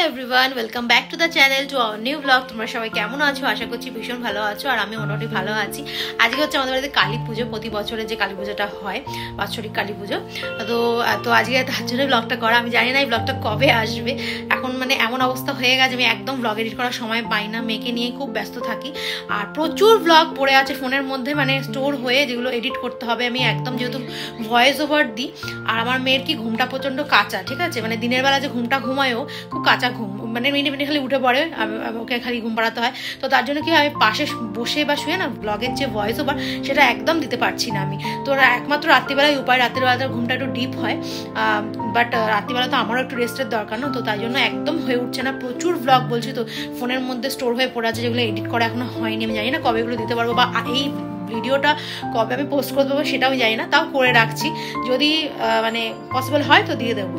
Everyone, welcome back to the channel, to our new blog. তোমরা সবাই কেমন আছো? আশা করছি ভীষণ ভালো আছো, আর আমি মোটামুটি ভালো আছি। আজকে হচ্ছে আমাদের বাড়িতে কালী পুজো, প্রতি বছরের যে কালী পুজোটা হয়, বাৎসরিক কালী পুজো। তো আজকে তার জন্য ব্লগটা করা। আমি জানি না এই ব্লগটা কবে আসবে। এখন মানে এমন অবস্থা হয়ে গেছে, আমি একদম ব্লগ এডিট করার সময় পাই না, মেয়েকে নিয়ে খুব ব্যস্ত থাকি। আর প্রচুর ব্লগ পড়ে আছে ফোনের মধ্যে, মানে স্টোর হয়ে, যেগুলো এডিট করতে হবে। আমি একদম যেহেতু ভয়েস ওভার দিই, আর আমার মেয়ের কি ঘুমটা প্রচণ্ড কাঁচা, ঠিক আছে? মানে দিনের বেলা যে ঘুমটা ঘুমায়ও খুব কাঁচা ঘুম, মানে মিনিট মিনিট খালি উঠে পড়ে, ওকে খালি ঘুম পাড়াতে হয়। তো তার জন্য কি হয়, পাশে বসে বা শুয়ে না ব্লগের যে ভয়েস ওভার সেটা একদম দিতে পারছি না আমি। তো একমাত্র রাত্রিবেলায় উপায়, রাত্রিবেলা তার ঘুমটা একটু ডিপ হয়, বাট রাত্রিবেলা তো আমারও একটু রেস্টের দরকার না, তো তাই জন্য একদম হয়ে উঠছে না। প্রচুর ব্লগ বলছি তো ফোনের মধ্যে স্টোর হয়ে পড়ে আছে, যেগুলো এডিট করা এখনো হয়নি। আমি জানি না কবে এগুলো দিতে পারবো, বা এই ভিডিওটা কবে আমি পোস্ট করতে পারবো সেটাও জানি না, তাও করে রাখছি। যদি মানে পসিবল হয় তো দিয়ে দেবো।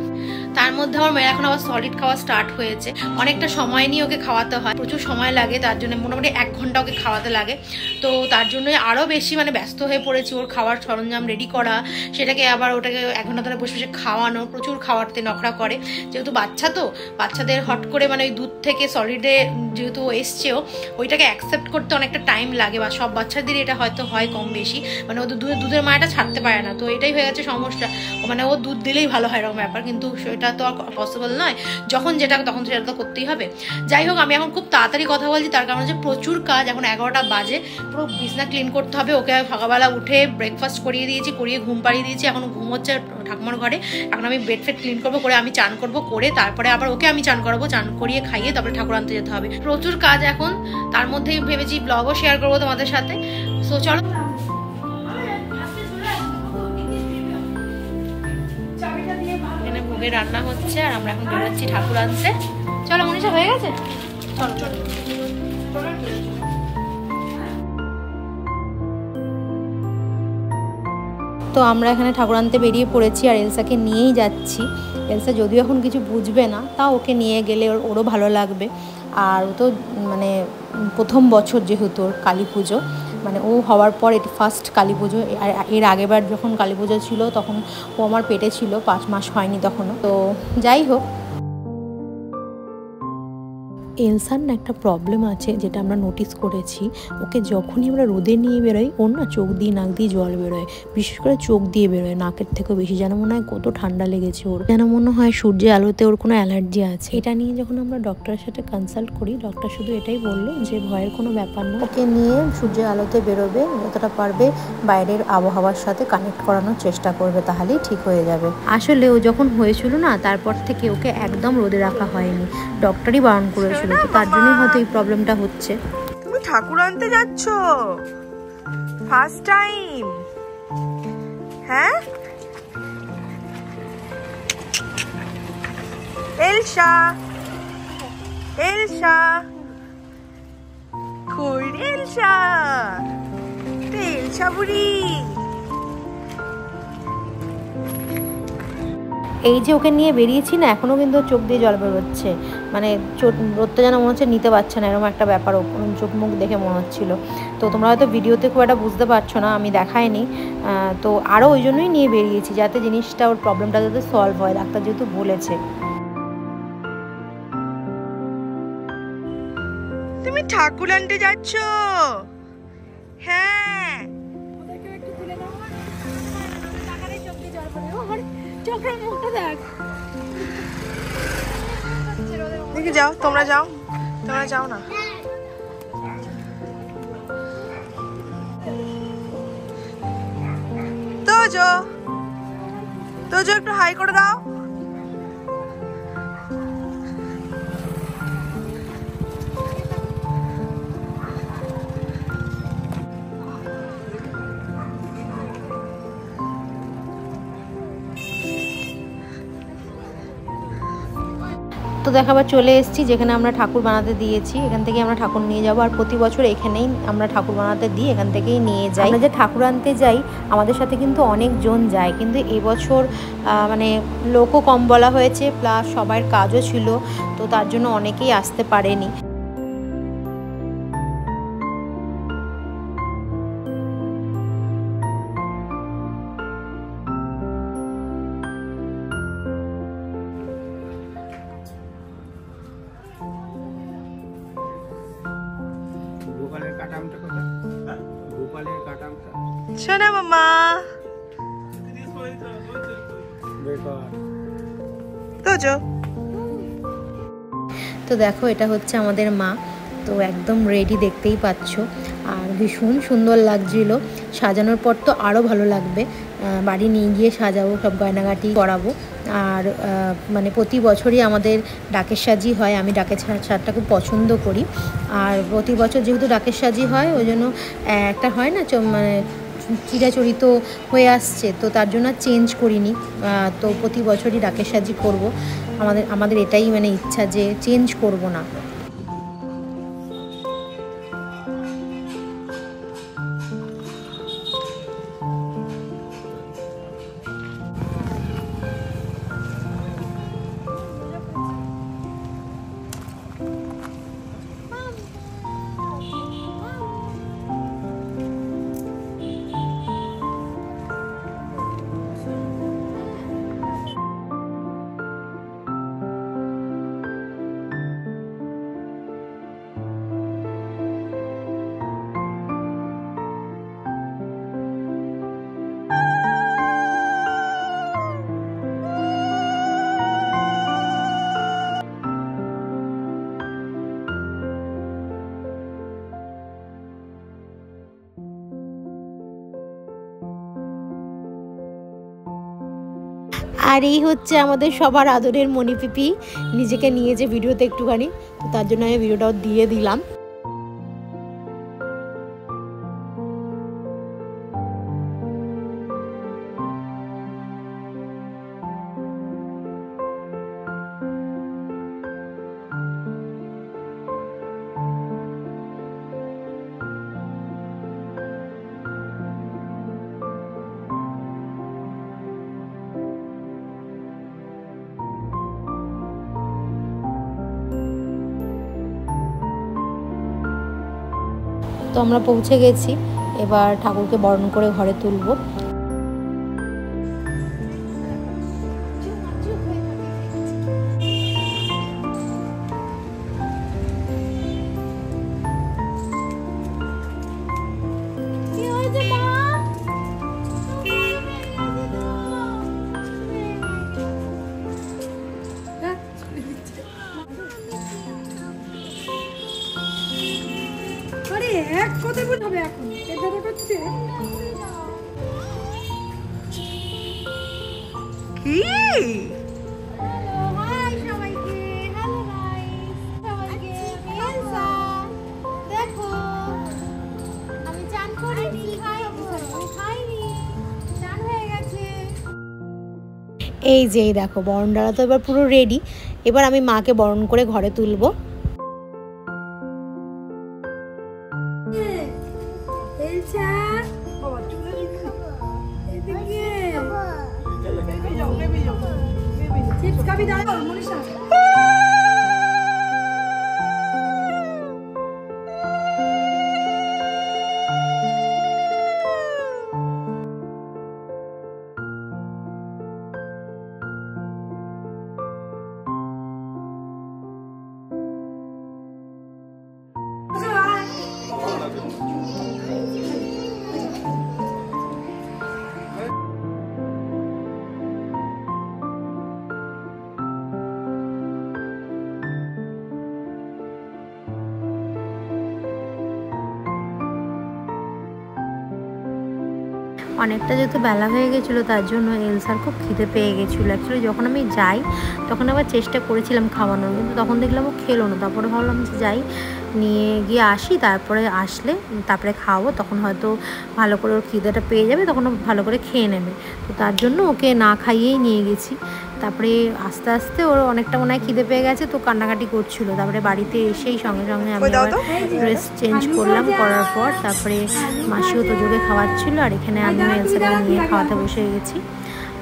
তার মধ্যে আমার মেয়ের এখন আবার সলিড খাওয়া স্টার্ট হয়েছে। অনেকটা সময় নিয়ে ওকে খাওয়াতে হয়, প্রচুর সময় লাগে, তার জন্য মোটামুটি 1 ঘন্টা ওকে খাওয়াতে লাগে। তো তার জন্যই আরও বেশি মানে ব্যস্ত হয়ে পড়েছি। ওর খাওয়ার সরঞ্জাম রেডি করা, সেটাকে আবার ওটাকে 1 ঘন্টা ধরে বসে বসে খাওয়ানো, প্রচুর খাওয়াতে নখরা করে। যেহেতু বাচ্চা, তো বাচ্চাদের হট করে মানে ওই দুধ থেকে সলিডে যেহেতু এসছেও, ওইটাকে অ্যাকসেপ্ট করতে অনেকটা টাইম লাগে, বা সব বাচ্চাদেরই এটা হয়তো হয় কম বেশি, মানে ও দুধের মায়াটা ছাড়তে পারে না। তো এটাই হয়ে গেছে সমস্যা, মানে ও দুধ দিলেই ভালো হয় এরকম ব্যাপার, কিন্তু সেটা তো আর পসিবল নয়। যখন যেটা তখন সেটা তো করতেই হবে। যাই হোক, আমি এখন খুব তাড়াতাড়ি কথা বলছি, তার কারণ হচ্ছে প্রচুর কাজ। এখন 11টা বাজে, পুরো বিছনা ক্লিন করতে হবে। ওকে সকালবেলা উঠে ব্রেকফাস্ট করিয়ে দিয়েছি, করিয়ে ঘুম পাড়িয়ে দিয়েছি। এখন ঘুমোচ্ছে ঠাকুমার ঘরে। এখন আমি বেড ফেড ক্লিন করবো, করে আমি চান করবো, করে তারপরে আবার ওকে আমি চান করাবো, চান করিয়ে খাইয়ে তারপরে ঠাকুর আনতে যেতে হবে। প্রচুর কাজ এখন, তার মধ্যেই ভেবেছি ব্লগও শেয়ার করবো তোমাদের সাথে। সো চলো, এখানে ভোগে রান্না হচ্ছে, আর আমরা এখন বেরোচ্ছি ঠাকুর আনতে। চলো মনীষা, হয়ে গেছে, চলো চলো। তো আমরা এখানে ঠাকুর আনতে বেরিয়ে পড়েছি, আর এলসাকে নিয়েই যাচ্ছি। এলসা যদিও এখন কিছু বুঝবে না, তাও ওকে নিয়ে গেলে ওরও ভালো লাগবে। আর ও তো মানে প্রথম বছর যেহেতু ওর কালী পুজো, মানে ও হওয়ার পর এটি ফার্স্ট কালী পুজো। আর এর আগেবার যখন কালী পুজো ছিল তখন ও আমার পেটে ছিল, 5 মাস হয়নি তখনও। তো যাই হোক, এলসার না একটা প্রবলেম আছে, যেটা আমরা নোটিস করেছি। ওকে যখনই আমরা রোদে নিয়ে বেরোই, ওর না চোখ দিয়ে নাক দিয়ে জল বেরোয়, বিশেষ করে চোখ দিয়ে বেরোয়, নাকের থেকেও বেশি। যেন মনে হয় কত ঠান্ডা লেগেছে ওর, যেন মনে হয় সূর্যের আলোতে ওর কোনো অ্যালার্জি আছে। এটা নিয়ে যখন আমরা ডক্টরের সাথে কনসাল্ট করি, ডক্টর শুধু এটাই বললো যে ভয়ের কোনো ব্যাপার না, ওকে নিয়ে সূর্যের আলোতে বেরোবে, যতটা পারবে বাইরের আবহাওয়ার সাথে কানেক্ট করানোর চেষ্টা করবে, তাহলেই ঠিক হয়ে যাবে। আসলে ও যখন হয়েছিল না, তারপর থেকে ওকে একদম রোদে রাখা হয়নি, ডক্টরই বারণ করেছিল। তো তার জন্যই হয়তো এই প্রবলেমটা হচ্ছে। তুমি ঠাকুর আনতে যাচ্ছ ফার্স্ট টাইম? হ্যাঁ এলসা, এলসা কই রে? এলসা, এলসা বুড়ি। এই যে ওকে নিয়ে বেরিয়েছি না, এখনও কিন্তু চোখ দিয়ে জল বেরোচ্ছে, মানে রোদটা যেন মনে হচ্ছে নিতে পারছে না, এরকম একটা ব্যাপার চোখ মুখ দেখে মনে হচ্ছিল। তো তোমরা হয়তো ভিডিওতে খুব একটা বুঝতে পারছো না, আমি দেখাইনি। তো আরও ওই জন্যই নিয়ে বেরিয়েছি, যাতে জিনিসটা, ওর প্রবলেমটা যাতে সলভ হয়, ডাক্তার যেহেতু বলেছে। তুমি ঠাকুর আনতে যাচ্ছ? হ্যাঁ, দেখি যাও, তোমরা যাও, তোমরা যাও না। তোজো, তোজো একটু হাই করে দাও। তো দেখাবার চলে এসেছি যেখানে আমরা ঠাকুর বানাতে দিয়েছি, এখান থেকে আমরা ঠাকুর নিয়ে যাবো। আর প্রতি বছর এখানেই আমরা ঠাকুর বানাতে দিই, এখান থেকেই নিয়ে যাই। আমরা যে ঠাকুর আনতে যাই, আমাদের সাথে কিন্তু অনেকজন যায়, কিন্তু এবছর মানে লোকও কম বলা হয়েছে, প্লাস সবার কাজও ছিল, তো তার জন্য অনেকেই আসতে পারেনি। কাটামটা কোথায়? গোপালের কাটামটা শোনা মামা। তো দেখো এটা হচ্ছে আমাদের মা। তো একদম রেডি, দেখতেই পাচ্ছ। আর ভীষণ সুন্দর লাগছিল। সাজানোর পর তো আরও ভালো লাগবে। বাড়ি নিয়ে গিয়ে সাজাবো, সব গয়নাগাটি করাবো। আর মানে প্রতি বছরই আমাদের ডাকের সাজি হয়। আমি ডাকের সাজটা খুব পছন্দ করি। আর প্রতি বছর যেহেতু ডাকের সাজি হয়, ওই জন্য একটা হয় না মানে চিরাচরিত হয়ে আসছে, তো তার জন্য চেঞ্জ করিনি। তো প্রতি বছরই ডাকের সাজি করব। আমাদের এটাই মানে ইচ্ছা যে চেঞ্জ করব না। আর এই হচ্ছে আমাদের সবার আদরের মণিপিপি, নিজেকে নিয়ে যে ভিডিওতে একটুখানি, তো তার জন্য আমি ভিডিওটাও দিয়ে দিলাম। তো আমরা পৌঁছে গেছি, এবার ঠাকুরকে বরণ করে ঘরে তুলব। এই যে দেখো বরণডালা তো এবার পুরো রেডি। এবার আমি মাকে বরণ করে ঘরে তুলবো। অনেকটা যেহেতু বেলা হয়ে গেছিলো, তার জন্য এলসার খুব খিদে পেয়ে গেছিলো। অ্যাকচুয়ালি যখন আমি যাই তখন আবার চেষ্টা করেছিলাম খাওয়ানোর, কিন্তু তখন দেখলাম ও খেলো না। তারপরে ভাবলাম যে যাই, নিয়ে গিয়ে আসি, তারপরে তারপরে খাওয়াবো, তখন হয়তো ভালো করে ওর খিদেটা পেয়ে যাবে, তখন ও ভালো করে খেয়ে নেবে। তো তার জন্য ওকে না খাইয়েই নিয়ে গেছি। তারপরে আস্তে আস্তে ওর অনেকটা মনে হয় খিদে পেয়ে গেছে, তো কান্নাকাটি করছিল। তারপরে বাড়িতে এসেই সঙ্গে সঙ্গে আমি ড্রেস চেঞ্জ করলাম, করার পর তারপরে মাসিও তো যোগে খাওয়াচ্ছিলো, আর এখানে আমি এলসাকে নিয়ে খাওয়াতে বসে গেছি।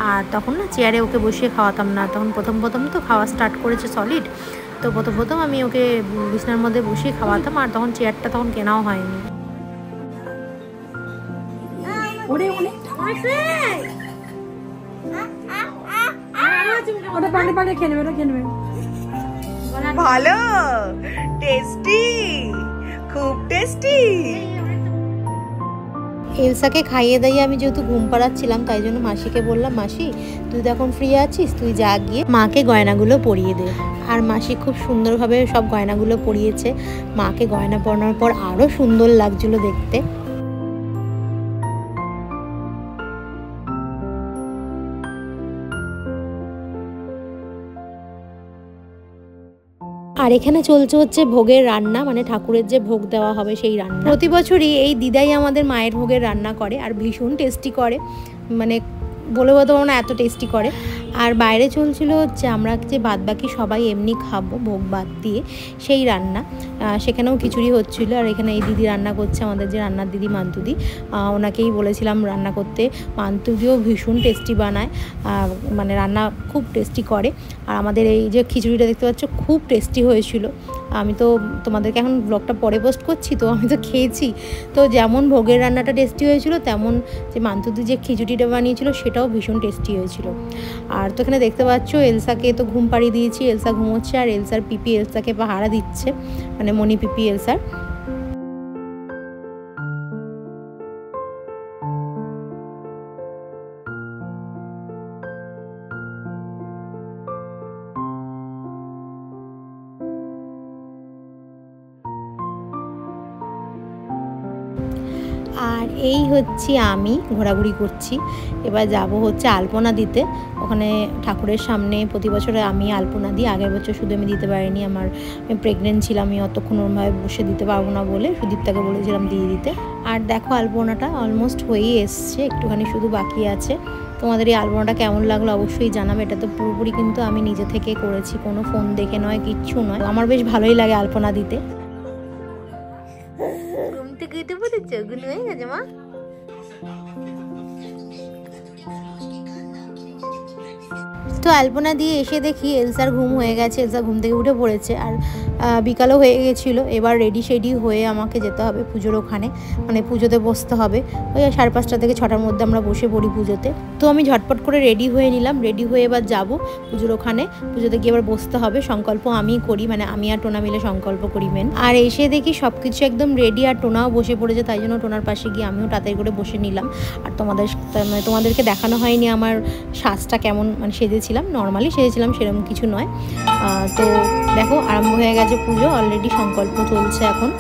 আর তখন না চেয়ারে ওকে বসিয়ে খাওয়াতাম না, তখন প্রথম তো খাওয়া স্টার্ট করেছে সলিড। তো প্রথম আমি ওকে বিছানার মধ্যে বসিয়ে খাওয়াতাম, আর তখন চেয়ারটা তখন কেনাও হয়নি। ভালো টেস্টি, খুব টেস্টি। এলসাকে খাইয়ে দাইয়ে আমি যেহেতু ঘুম পাড়াচ্ছিলাম, তাই জন্য মাসিকে বললাম, মাসি তুই তো এখন ফ্রি আছিস, তুই যা গিয়ে মাকে গয়নাগুলো পরিয়ে দে। আর মাসি খুব সুন্দরভাবে সব গয়নাগুলো পরিয়েছে। মাকে গয়না পরানোর পর আরও সুন্দর লাগছিল দেখতে। আর এখানে চলছে হচ্ছে ভোগের রান্না, মানে ঠাকুরের যে ভোগ দেওয়া হবে সেই রান্না। প্রতি বছরই এই দিদাই আমাদের মায়ের ভোগের রান্না করে, আর ভীষণ টেস্টি করে, মানে বলে বলতে পারবো না এত টেস্টি করে। আর বাইরে চলছিল হচ্ছে আমরা যে বাদবাকি সবাই এমনি খাবো ভোগ বাদ দিয়ে সেই রান্না, সেখানেও খিচুড়ি হচ্ছিল। আর এখানে এই দিদি রান্না করছে, আমাদের যে রান্নার দিদি মান্তুদি, ওনাকেই বলেছিলাম রান্না করতে। মান্তুদিও ভীষণ টেস্টি বানায়, মানে রান্না খুব টেস্টি করে। আর আমাদের এই যে খিচুড়িটা দেখতে পাচ্ছ খুব টেস্টি হয়েছিল। আমি তো তোমাদেরকে এখন ব্লগটা পরে পোস্ট করছি, তো আমি তো খেয়েছি। তো যেমন ভোগের রান্নাটা টেস্টি হয়েছিল, তেমন যে মান্তুদি যে খিচুড়িটা বানিয়েছিল সেটাও ভীষণ টেস্টি হয়েছিল। আর তো এখানে দেখতে পাচ্ছ এলসাকে তো ঘুম পাড়িয়ে দিয়েছি, এলসা ঘুমোচ্ছে, আর এলসার পিপি এলসাকে পাহারা দিচ্ছে, মানে মনি পিপি এলসার। আর এই হচ্ছে আমি ঘোরাঘুরি করছি। এবার যাব হচ্ছে আলপনা দিতে, ওখানে ঠাকুরের সামনে প্রতি বছরে আমি আলপনা দিই। আগের বছর শুধু আমি দিতে পারিনি, আমি প্রেগনেন্ট ছিলাম, আমি অতক্ষণ ওরমভাবে বসে দিতে পারবো না বলে সুদীপ্তাকে বলেছিলাম দিয়ে দিতে। আর দেখো আলপনাটা অলমোস্ট হয়েই এসছে, একটুখানি শুধু বাকি আছে। তোমাদের এই আলপনাটা কেমন লাগলো অবশ্যই জানাবে। এটা তো পুরোপুরি কিন্তু আমি নিজে থেকে করেছি, কোনো ফোন দেখে নয়, কিচ্ছু নয়। আমার বেশ ভালোই লাগে আলপনা দিতে। হয়ে গেছে মা, তো আলপনা দিয়ে এসে দেখি এলসার ঘুম হয়ে গেছে, এলসা ঘুম থেকে উঠে পড়েছে। আর বিকালও হয়ে গেছিলো। এবার রেডি শেডি হয়ে আমাকে যেতে হবে পুজোর ওখানে, মানে পুজোতে বসতে হবে। ওই 5:30 থেকে 6টার মধ্যে আমরা বসে পড়ি পুজোতে। তো আমি ঝটপট করে রেডি হয়ে নিলাম, রেডি হয়ে এবার যাব পুজোর ওখানে। পুজোতে গিয়ে এবার বসতে হবে। সংকল্প আমিই করি, মানে আমি আর টোনা মিলে সংকল্প করি মেন। আর এসে দেখি সব কিছু একদম রেডি, আর টোনাও বসে পড়েছে, তাই জন্য টোনার পাশে গিয়ে আমিও তাড়াতাড়ি করে বসে নিলাম। আর তোমাদেরকে দেখানো হয়নি আমার সাজটা কেমন, মানে সেজেছিলাম, নর্মালি সেজেছিলাম, সেরকম কিছু নয়। তো দেখো আরম্ভ হয়ে গেছে পুজো, অলরেডি সংকল্প চলছে এখন।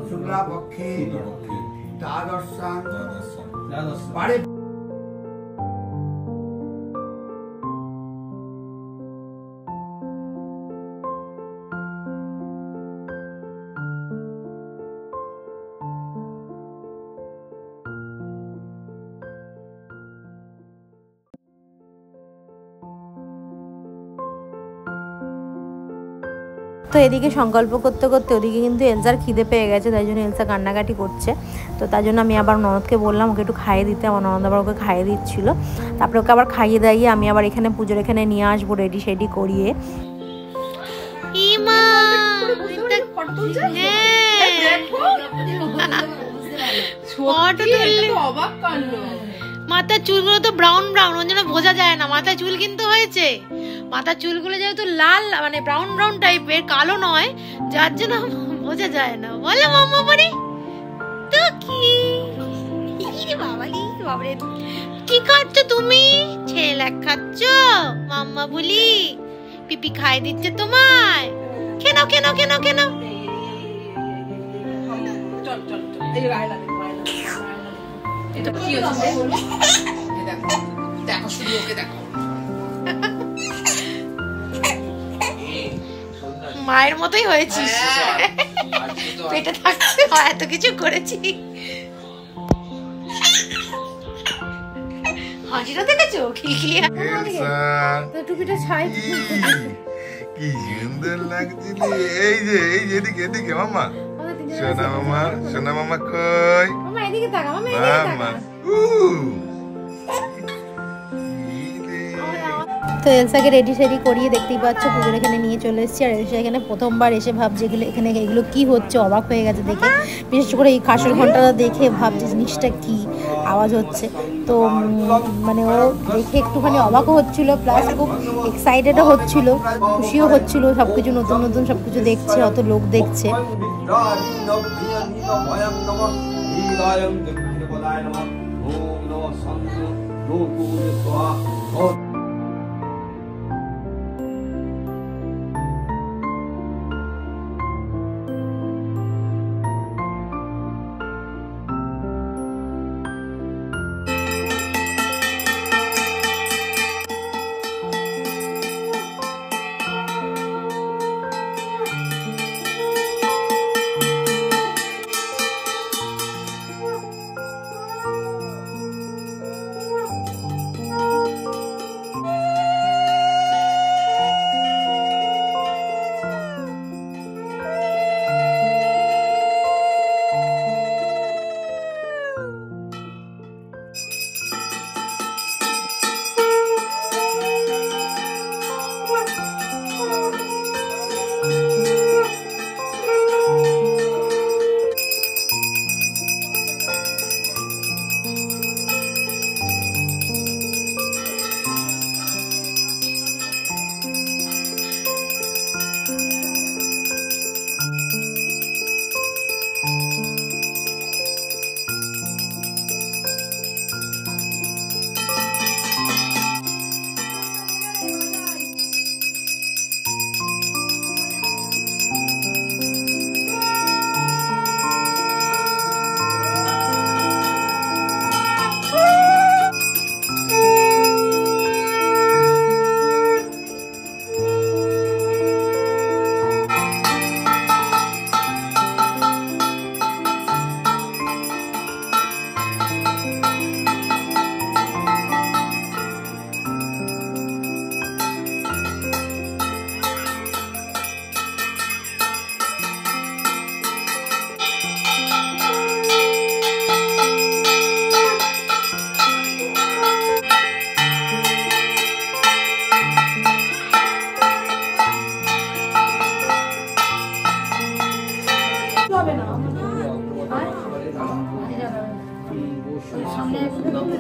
শুক্লাপক্ষে দ্বাদশাং বারে তো এদিকে সংকল্প করতে করতে ওদিকে কিন্তু এলসার খিদে পেয়ে গেছে, তাই জন্য এলসা কান্নাকাটি করছে। তো তার জন্য আমি আবার ননদকে বললাম ওকে একটু খাইয়ে দিতে। আমার ননদ আবার ওকে খাইয়ে দিচ্ছিল। তারপরে ওকে আবার খাইয়ে দাইয়ে আমি আবার এখানে পুজোর এখানে নিয়ে আসবো রেডি শেডি করিয়ে। মাথার চুলগুলো তো ব্রাউন ব্রাউন, ওই জন্য বোঝা যায় না মাথায় চুল কিন্তু হয়েছে। মাথার চুলগুলো যেহেতু লাল, মানে ব্রাউন ব্রাউন টাইপের, কালো নয়, যার জন্য বোঝা যায় না। বলো মাম্মা পরি তো কি বাবারে, কি খাচ্ছ তুমি? ছেলেক খাচ্ছ? মাম্মা বলি পিপি খাই দিচ্ছে তোমায়। কেন কেন কেন কেন? মায়ের মতোই হয়েছিস, পেটে থাকতে এত কিছু করেছি। হাসিটা দেখেছো খিলখিলিয়া টুপিটা ছাই কি সুন্দর লাগছিল। এই যে এদিকে এদিকে মামা, সোনা মামা কই? মামা এদিকে তাকা, মামা এদিকে তাকা। তো এলসাকে রেডি সেডি করিয়ে দেখতেই পাচ্ছ পুজোর এখানে নিয়ে চলে এসেছি। আর এলসা এখানে প্রথমবার এসে ভাবছে এখানে এগুলো কি হচ্ছে, অবাক হয়ে গেছে দেখে। বিশেষ করে এই কাঁসর ঘন্টাটা দেখে ভাবছে জিনিসটা কি আওয়াজ হচ্ছে। তো মানে ও দেখে একটুখানি অবাকও হচ্ছিল, প্লাস খুব এক্সাইটেডও হচ্ছিল, খুশিও হচ্ছিল। সব কিছু নতুন নতুন সব কিছু দেখছে, অত লোক দেখছে।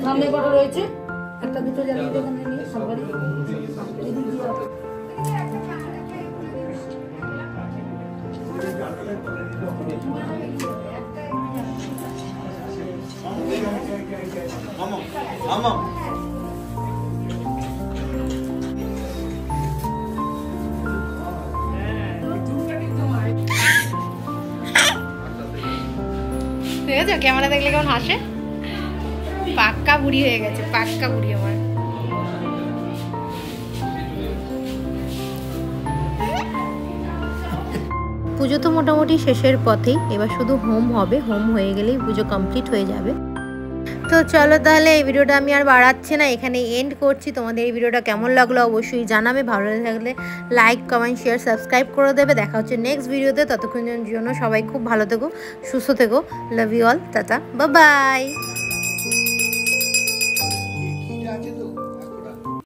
সামনে কটা রয়েছে, একটা দুটো জ্বালিয়ে ওখানে নিয়ে সবারই দেখেছো ক্যামেরা দেখলে কেমন হাসে। পাক্কা বুড়ি হয়ে গেছে, পাক্কা বুড়ি আমার। পুজো তো মোটামুটি শেষের পথেই, এবার শুধু হোম হবে। হোম হয়ে গেলেই পুজো কমপ্লিট হয়ে যাবে। তো চলো তাহলে এই ভিডিওটা আমি আর বাড়াচ্ছি না, এখানে এন্ড করছি। তোমাদের এই ভিডিওটা কেমন লাগলো অবশ্যই জানাবে। ভালো লাগলে লাইক কমেন্ট শেয়ার সাবস্ক্রাইব করে দেবে। দেখা হচ্ছে নেক্সট ভিডিওতে। ততক্ষণের জন্য সবাই খুব ভালো থেকো, সুস্থ থেকো। Love you all, tata, bye by.